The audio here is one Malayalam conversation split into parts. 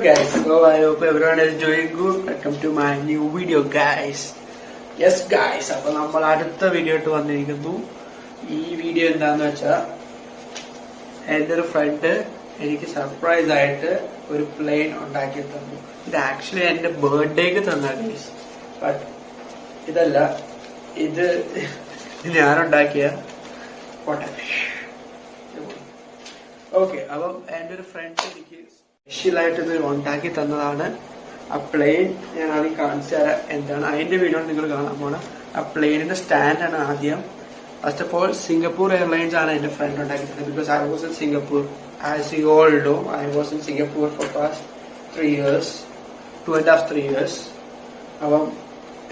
guys, so I hope everyone is doing good. Welcome to my new video guys. Yes guys, അപ്പോൾ നമ്മൾ അടുത്ത വീഡിയോ ആയിട്ട് വന്നിരിക്കുന്നു. ഈ വീഡിയോ എന്താന്ന് വെച്ചാൽ എൻ്റെ ഒരു ഫ്രണ്ട് എനിക്ക് സർപ്രൈസ് ആയിട്ട് ഒരു പ്ലെയിൻ ഉണ്ടാക്കി തന്നു. ഇത് ആക്ച്വലി എൻ്റെ ബർത്ത്ഡേക്ക് തന്ന ഗൈസ്, ബട്ട് ഇതല്ല, ഇത് ഞാനുണ്ടാക്കിയ ഓക്കെ. അപ്പം എൻ്റെ ഒരു ഫ്രണ്ട് എനിക്ക് സ്പെഷ്യലായിട്ട് ഇത് ഉണ്ടാക്കി തന്നതാണ്. ആ പ്ലെയിൻ ഞാൻ ആദ്യം കാണിച്ചു തരാം എന്താണ് അതിന്റെ വീഡിയോ നിങ്ങൾ കാണാൻ പോണം. ആ പ്ലെയിനിന്റെ സ്റ്റാൻഡാണ് ആദ്യം. First of all Singapore Airlines ആണ് എന്റെ ഫ്രണ്ട് ഉണ്ടാക്കി തന്നത്. Because I was in Singapore. As you all know, I was in Singapore for past 3 years, 2.5-3 years. അപ്പം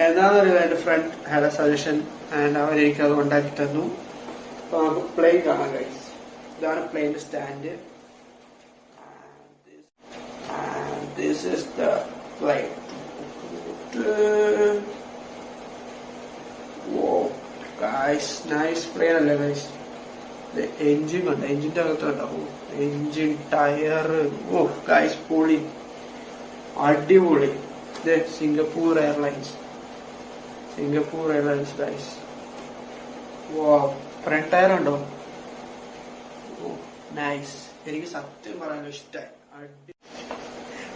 എന്താണെന്നറിയാം, എന്റെ friend had a suggestion and അവൻ എനിക്ക് അത് ഉണ്ടാക്കി തന്നു. അപ്പൊ നമുക്ക് പ്ലെയിൻ കാണാൻ കഴിയും. ഇതാണ് പ്ലെയിന്റെ stand. This is the plane. Whoa, guys, nice plane, alle guys. The engine and engine engine tire. Oh, guys, pulling. Adivoli. The Singapore Airlines. Singapore Airlines, guys. Wow, front tire undo. Oh, nice. എനിക്ക് സത്യം പറയാൻ ഇഷ്ടമായി.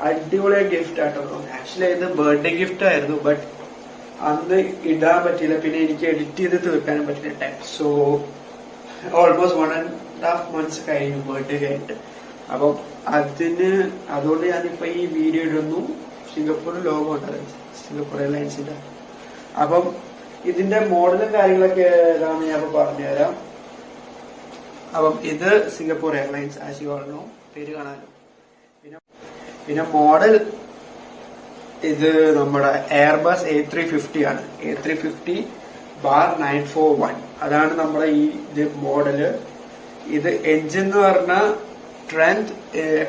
അടിപൊളി ഗിഫ്റ്റ് ആട്ടോ. ആക്ച്വലി ഇത് ബർത്ത്ഡേ ഗിഫ്റ്റ് ആയിരുന്നു, ബട്ട് അന്ന് ഇടാൻ പറ്റിയില്ല. പിന്നെ എനിക്ക് എഡിറ്റ് ചെയ്ത് തീർക്കാനും പറ്റില്ല ടൈം. സോ ഓൾമോസ്റ്റ് 1.5 months കഴിഞ്ഞു ബർത്ത്ഡേ കഴിഞ്ഞിട്ട്. അപ്പം അതുകൊണ്ട് ഞാനിപ്പോ ഈ വീഡിയോ ഇടുന്നു. സിംഗപ്പൂർ ലോഗോ ഉണ്ട്, സിംഗപ്പൂർ എയർലൈൻസിന്റെ. അപ്പം ഇതിന്റെ മോഡലും കാര്യങ്ങളൊക്കെ ഏതാണെന്ന് ഞാൻ പറഞ്ഞുതരാം. അപ്പം ഇത് Singapore airlines, as you all no, പേര് കാണാലോ. പിന്നെ മോഡൽ ഇത് നമ്മുടെ എയർബസ് A350 ആണ്. A350/941 അതാണ് നമ്മുടെ ഈ ഇത് മോഡല്. ഇത് എഞ്ചിൻ എന്ന് പറഞ്ഞാൽ Trent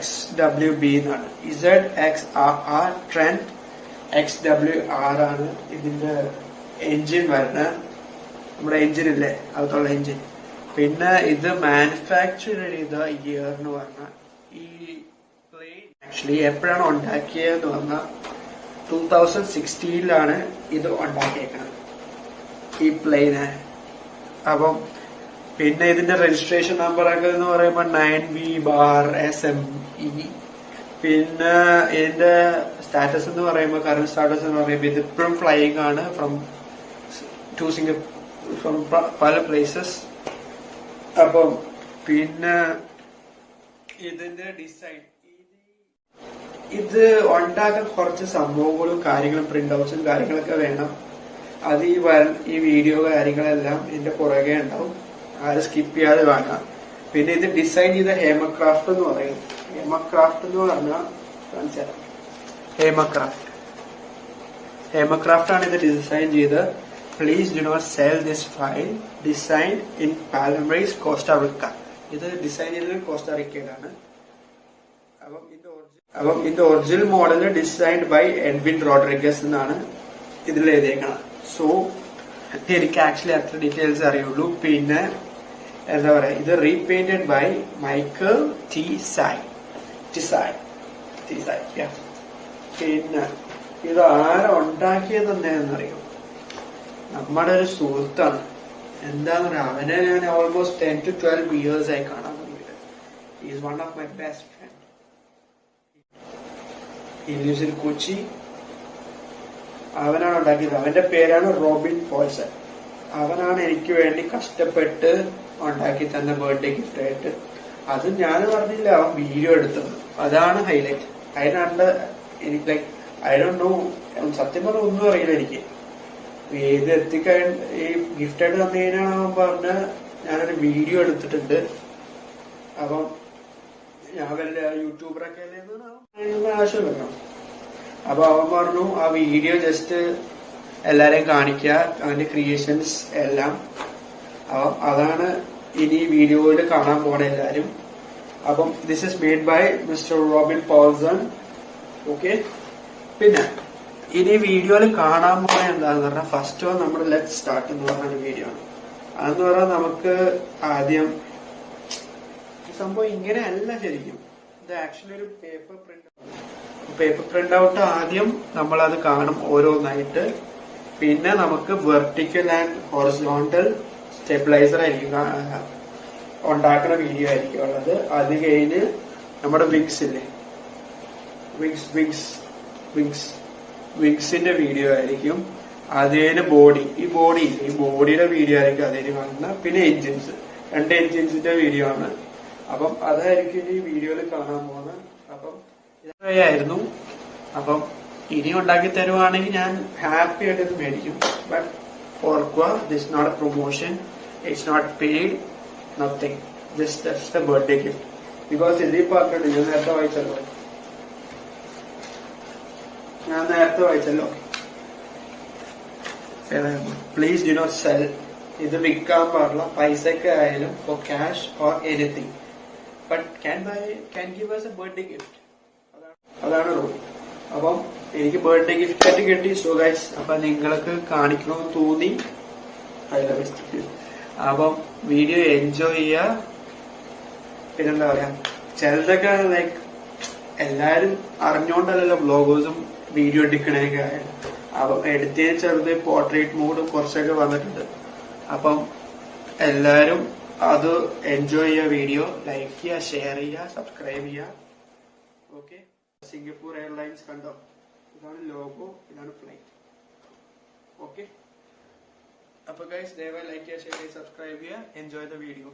XWB എന്നാണ്. ZXRR Trent XWR ആണ് ഇതിന്റെ എഞ്ചിൻ വരുന്നത്. നമ്മുടെ എഞ്ചിൻ ഇല്ലേ, അതുള്ള എഞ്ചിൻ. പിന്നെ ഇത് മാനുഫാക്ചർ ചെയ്ത ഇയർ എന്ന് പറഞ്ഞാൽ ഈ പ്ലെയിൻ ആക്ച്വലി എപ്പോഴാണ് ഉണ്ടാക്കിയതെന്ന് പറഞ്ഞാൽ 2016 ഇത് ഉണ്ടാക്കിയേക്കുന്നത് ഈ പ്ലെയിന്. അപ്പം പിന്നെ ഇതിന്റെ രജിസ്ട്രേഷൻ നമ്പർ ഒക്കെ എന്ന് പറയുമ്പോൾ 9V/SME. പിന്നെ ഇതിന്റെ സ്റ്റാറ്റസ് എന്ന് പറയുമ്പോൾ കറന്റ് സ്റ്റാറ്റസ് എന്ന് പറയുമ്പോൾ ഇത് ഇപ്പോഴും ഫ്ലൈയിങ് ആണ് ഫ്രം പല പ്ലേസസ്. അപ്പം പിന്നെ ഇതിന്റെ ഡിസൈൻ, ഇത് ഉണ്ടാക്കാൻ കുറച്ച് സംഭവങ്ങളും കാര്യങ്ങളും പ്രിന്റ് ഔട്ട്സും കാര്യങ്ങളൊക്കെ വേണം. അത് ഈ വീഡിയോ കാര്യങ്ങളെല്ലാം ഇതിന്റെ പുറകെ ഉണ്ടാവും, ആരും സ്കിപ്പ് ചെയ്യാതെ വേണം. പിന്നെ ഇത് ഡിസൈൻ ചെയ്ത ഹേമക്രാഫ്റ്റ് എന്ന് പറയും. ഹേമക്രാഫ്റ്റ് എന്ന് പറഞ്ഞാൽ ഹേമക്രാഫ്റ്റ് ആണ് ഇത് ഡിസൈൻ ചെയ്ത്. Please do not sell this file. Designed in Palmares, Costa Rica. ഇത് ഡിസൈൻ ചെയ്തത് കോസ്റ്റാറിക്കയിലാണ്. അപ്പം ഇതിന്റെ original model designed by Edwin Rodriguez എന്നാണ് ഇതിൽ എഴുതിയേക്കണം. സോ എനിക്ക് ആക്ച്വലി അത്ര ഡീറ്റെയിൽസ് അറിയുള്ളൂ. പിന്നെ എന്താ പറയാ, ഇത് റീപെയിന്റഡ് ബൈ മൈക്കൽ Tsai. പിന്നെ ഇത് ആരാ ഉണ്ടാക്കിയതെന്നറിയോ? നമ്മുടെ ഒരു സുഹൃത്താണ്. എന്താന്ന് പറയാ, അവനെ ഞാൻ ഓൾമോസ്റ്റ് 10 to 12 years ആയി കാണാൻ തുടങ്ങിയിട്ട്. Is one of my best friend. He lives in Kochi. അവനാണ് ഉണ്ടാക്കിയത്. അവന്റെ പേരാണ് റോബിൻ പോൾസൺ. അവനാണ് എനിക്ക് വേണ്ടി കഷ്ടപ്പെട്ട് ഉണ്ടാക്കി തന്ന ബർത്ത്ഡേ ഗിഫ്റ്റ് ആയിട്ട്. അത് ഞാൻ പറഞ്ഞില്ല, അവൻ വീഡിയോ എടുത്തത്. അതാണ് ഹൈലൈറ്റ്. അതിനാണ്ട് എനിക്ക് ലൈക്ക് ഐ ഡോണ്ട് നോ, സത്യം പറഞ്ഞ ഒന്നും അറിയില്ല എനിക്ക്. ഇത് ഈ ഗിഫ്റ്റായിട്ട് തന്നു കഴിഞ്ഞാൽ അവൻ പറഞ്ഞ ഞാനൊരു വീഡിയോ എടുത്തിട്ടുണ്ട്. അപ്പം ഞാൻ വല്ല യൂട്യൂബറൊക്കെ ആവശ്യം വെക്കണം. അപ്പൊ അവൻ പറഞ്ഞു ആ വീഡിയോ ജസ്റ്റ് എല്ലാരെയും കാണിക്കുക, അവന്റെ ക്രിയേഷൻസ് എല്ലാം. അതാണ് ഇനി വീഡിയോയിൽ കാണാൻ പോണ എല്ലാരും. അപ്പം this is made by mister Robin Paulson. Okay. പിന്നെ ഇനി വീഡിയോയിൽ കാണാൻ പോണ എന്താന്ന് പറഞ്ഞാൽ ഫസ്റ്റ് വൺ നമ്മുടെ ലെറ്റ് സ്റ്റാർട്ട് എന്ന് പറഞ്ഞ വീഡിയോ ആണ്. അതെന്ന് പറഞ്ഞാൽ നമുക്ക് ആദ്യം സംഭവം ഇങ്ങനെ അല്ല ശരിക്കും. ഇത് ആക്ച്വലി ഒരു പേപ്പർ പ്രിന്റ് ആണ്. പേപ്പർ പ്രിന്റ് ഔട്ട് ആദ്യം നമ്മളത് കാണും ഓരോന്നായിട്ട്. പിന്നെ നമുക്ക് വെർട്ടിക്കൽ ആൻഡ് ഹൊറിസോണ്ടൽ സ്റ്റെബിലൈസർ ആയിരിക്കും ഉണ്ടാക്കുന്ന വീഡിയോ ആയിരിക്കും ഉള്ളത്. അത് കഴിഞ്ഞ് നമ്മുടെ വിങ്സ് ഇല്ലേ, വിങ്സിന്റെ വീഡിയോ ആയിരിക്കും. അത് കഴിഞ്ഞ് ബോഡി, ഈ ബോഡിയുടെ വീഡിയോ ആയിരിക്കും അതിന് കാണുന്ന. പിന്നെ എൻജിൻസ്, 2 എൻജിൻസിന്റെ വീഡിയോ ആണ്. അപ്പം അതായിരിക്കും ഈ വീഡിയോയിൽ കാണാൻ പോകുന്നത്. അപ്പം ഇതായിരുന്നു. അപ്പം ഇനി ഉണ്ടാക്കി തരുവാണെങ്കിൽ ഞാൻ ഹാപ്പി ആയിട്ട് ഇത് മേടിക്കും. ബട്ട് ഓർക്കുക, this not a promotion, it's not paid, nothing, just a birthday gift. Because ഇതിൽ പറഞ്ഞിട്ടുണ്ട്, ഞാൻ നേരത്തെ വായിച്ചല്ലോ, പ്ലീസ് ഡു നോട്ട് സെൽ. ഇത് വിൽക്കാൻ പാടില്ല, പൈസക്ക് ആയാലും, for cash or anything. But can give us a birthday gift. അതാണ് റൂൾ. അപ്പം എനിക്ക് ബർത്ത്ഡേ ഗിഫ്റ്റ് ആയിട്ട് കിട്ടി. സോ ഗൈസ്, അപ്പൊ നിങ്ങൾക്ക് കാണിക്കണമെന്ന് തോന്നി. അപ്പം വീഡിയോ എൻജോയ് ചെയ്യുക. പിന്നെന്താ പറയാ, ചിലതൊക്കെ ലൈക്ക് എല്ലാരും അറിഞ്ഞോണ്ടല്ലോ വ്ലോഗേഴ്സും വീഡിയോ എടുക്കണേക്കെ ആയാലും. അപ്പം എടുത്തതിന് ചെറുത് പോർട്രേറ്റ് മോഡും കുറച്ചൊക്കെ വന്നിട്ടുണ്ട്. അപ്പം എല്ലാരും അത് എൻജോയ് ചെയ്യുക. വീഡിയോ ലൈക്ക് ചെയ്യുക, ഷെയർ ചെയ്യുക, സബ്സ്ക്രൈബ് ചെയ്യുക. ഓക്കെ, സിംഗപ്പൂർ എയർലൈൻസ് കണ്ടോ, ഇതാണ് ലോഗോ, ഇതാണ് ഫ്ലൈറ്റ്. ഓക്കെ, അപ്പൊ ഗൈസ് ദയവായി ലൈക്ക് ചെയ്യുക, ഷെയർ ചെയ്യുക, സബ്സ്ക്രൈബ് ചെയ്യുക. Enjoy the video.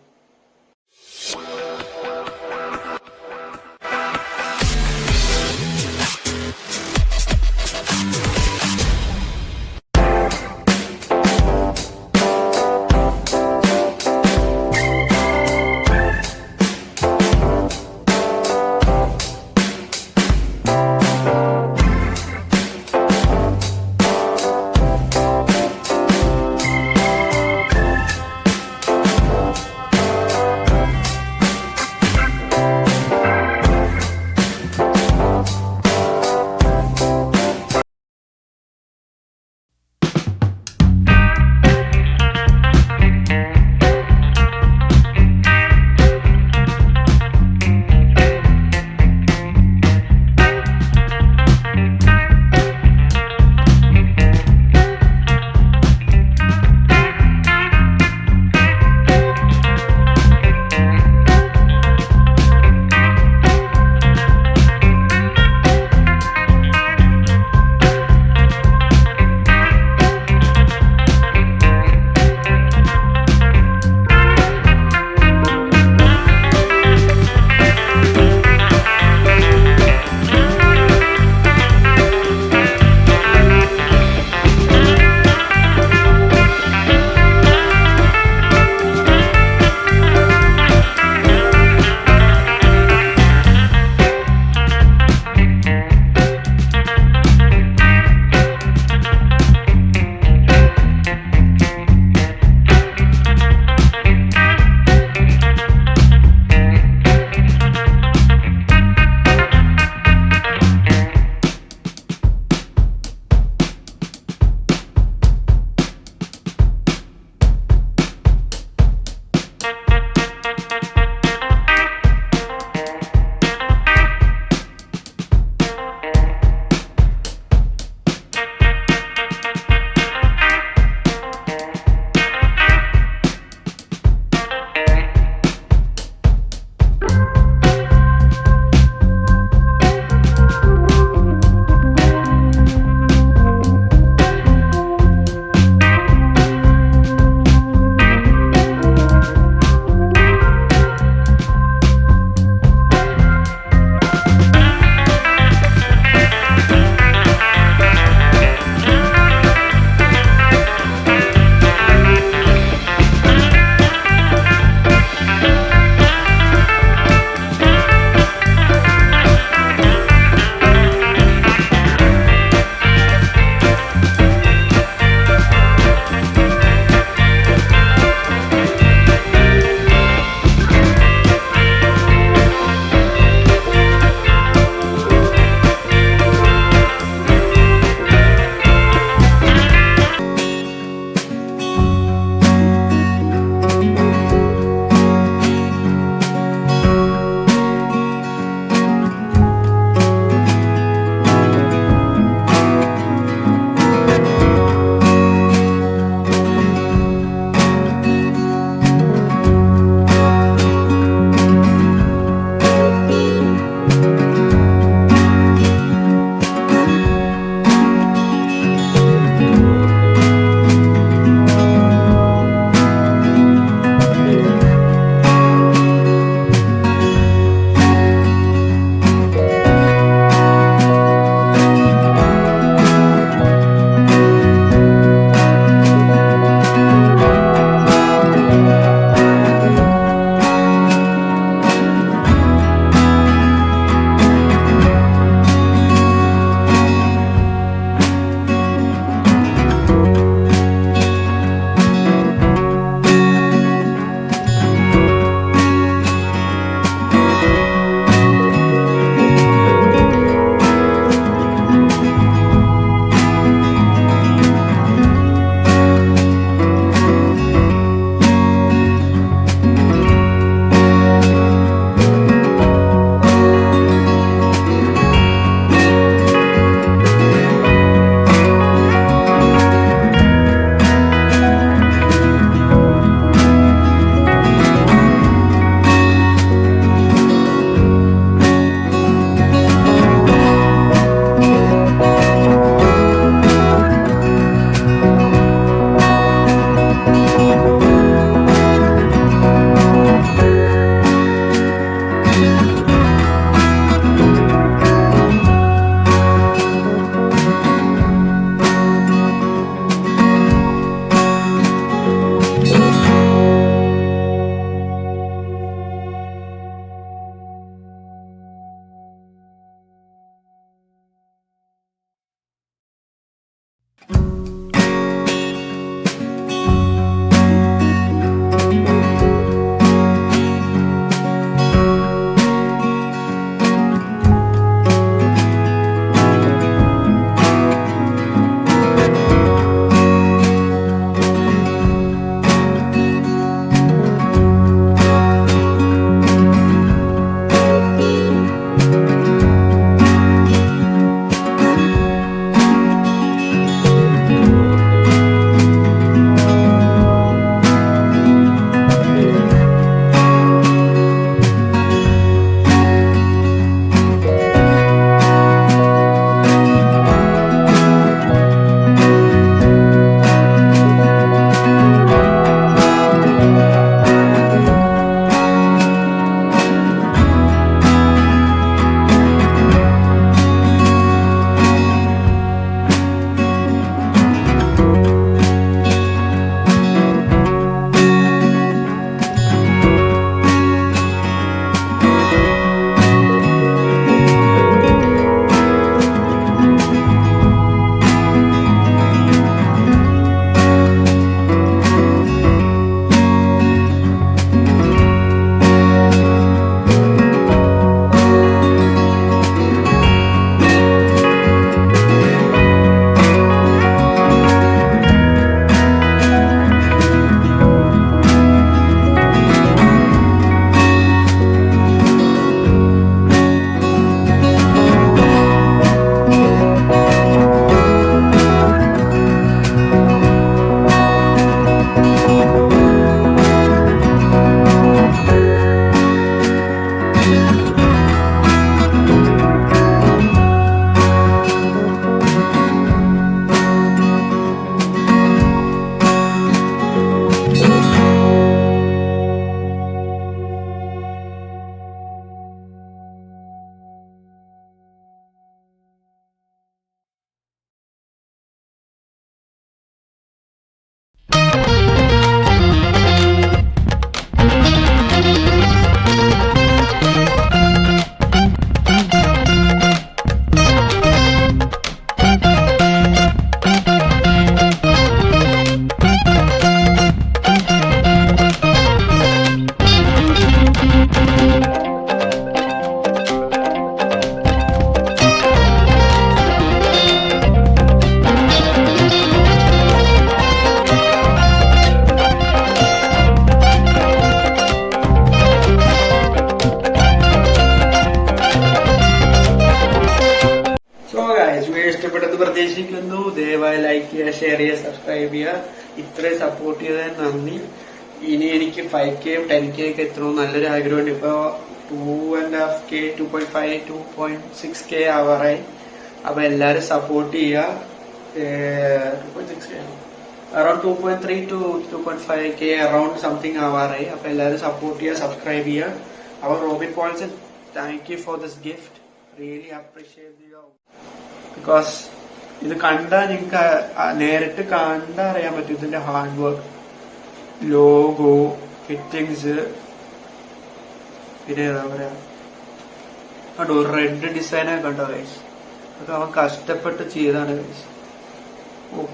ചെയ്യുക, ഷെയർ ചെയ്യുക, സബ്സ്ക്രൈബ് ചെയ്യുക. ഇത്രയും സപ്പോർട്ട് ചെയ്തതിന് നന്ദി. ഇനി എനിക്ക് 5K 10K ഒക്കെ എത്തണമെന്ന് നല്ലൊരു ആഗ്രഹമുണ്ട്. ഇപ്പൊ 2.5K 2.5 2.6K ആവാറായി. അപ്പൊ എല്ലാരും സപ്പോർട്ട് ചെയ്യുക. 2.6K around 2.3 to 2.5K around something ആവാറായി. അപ്പൊ എല്ലാരും സപ്പോർട്ട് ചെയ്യുക, സബ്സ്ക്രൈബ് ചെയ്യുക. അപ്പൊ Robin Paulson, thank you for this gift. Really appreciate you. Because ഇത് കണ്ടാൽ നിങ്ങൾക്ക് നേരിട്ട് കണ്ടറിയാൻ പറ്റും ഇതിന്റെ ഹാർഡ് വർക്ക്, ലോഗോ, ഫിറ്റിങ്സ്, പിന്നെ എന്താ പറയാ കണ്ടോ റെഡ് ഡിസൈനൊക്കെ കണ്ടോ ഗൈസ്. അതൊക്കെ അവൻ കഷ്ടപ്പെട്ട് ചെയ്താണ് ഗൈസ്. ഓ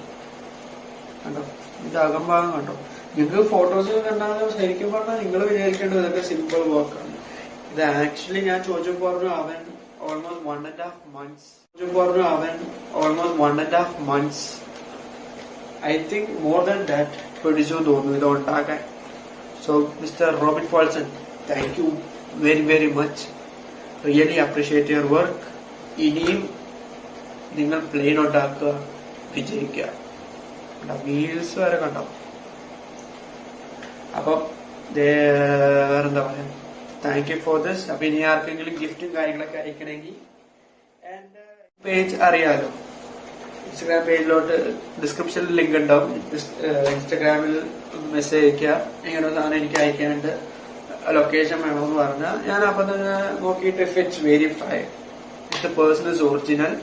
കണ്ടോ, ഇത് അകംഭാഗം കണ്ടോ. നിങ്ങൾക്ക് ഫോട്ടോസ് കണ്ടാൽ ശരിക്കും പറഞ്ഞാൽ നിങ്ങൾ വിചാരിക്കേണ്ടത് ഇതൊക്കെ സിമ്പിൾ വർക്കാണ്. ഇത് ആക്ച്വലി ഞാൻ ചോദിച്ചപ്പോൾ പറഞ്ഞു അവൻ almost 1.5 months. I think more than that പിടിച്ചു തോന്നുന്നു ഇത് ഉണ്ടാക്കാൻ. So mister Robin Paulson, thank you very very much. Really appreciate your work. ഇനിയും നിങ്ങൾ പ്ലെയിൻ ഉണ്ടാക്കുക, വിജയിക്കുക. വീൽസ് വരെ കണ്ടോ. അപ്പം വേറെന്താ പറയാ, താങ്ക് യു ഫോർ ദിസ്. അപ്പൊ ഇനി ആർക്കെങ്കിലും ഗിഫ്റ്റും കാര്യങ്ങളൊക്കെ അയക്കണമെങ്കിൽ ആൻഡ് പേജ് അറിയാലോ, ഇൻസ്റ്റഗ്രാം പേജിലോട്ട് ഡിസ്ക്രിപ്ഷനിൽ ലിങ്ക് ഉണ്ടാവും. ഇൻസ്റ്റഗ്രാമിൽ മെസ്സേജ് അയക്കുക, ഇങ്ങനെ സാധനം എനിക്ക് അയക്കാനുണ്ട്, ലൊക്കേഷൻ വേണമെന്ന് പറഞ്ഞാൽ ഞാൻ അപ്പം തന്നെ നോക്കിയിട്ട് if it's verify, if the person is original,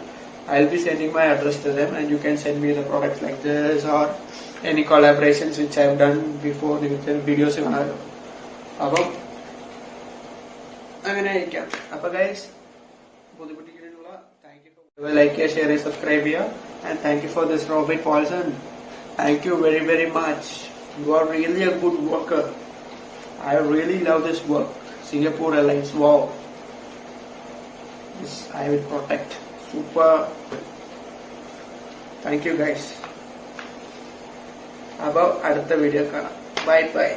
I'll be sending my address to them and you can send me the products like this or any collaborations which I've done before. നിങ്ങൾക്ക് വീഡിയോസ് കാണാമല്ലോ. അപ്പം അങ്ങനെ അയക്കാം. അപ്പൊ ഗൈസ്, പുതുപുട്ടിക്കുള്ള താങ്ക് യു. ലൈക്ക് ചെയ്യുക, ഷെയർ ചെയ്യുക, സബ്സ്ക്രൈബ് ചെയ്യുക. And thank you for this Robin Paulson. Thank you very very much. You are really A good worker. I really love this work. Singapore Airlines, wow. This I will protect. Super. Thank you guys. About അടുത്ത വീഡിയോ കാണാം. Bye bye.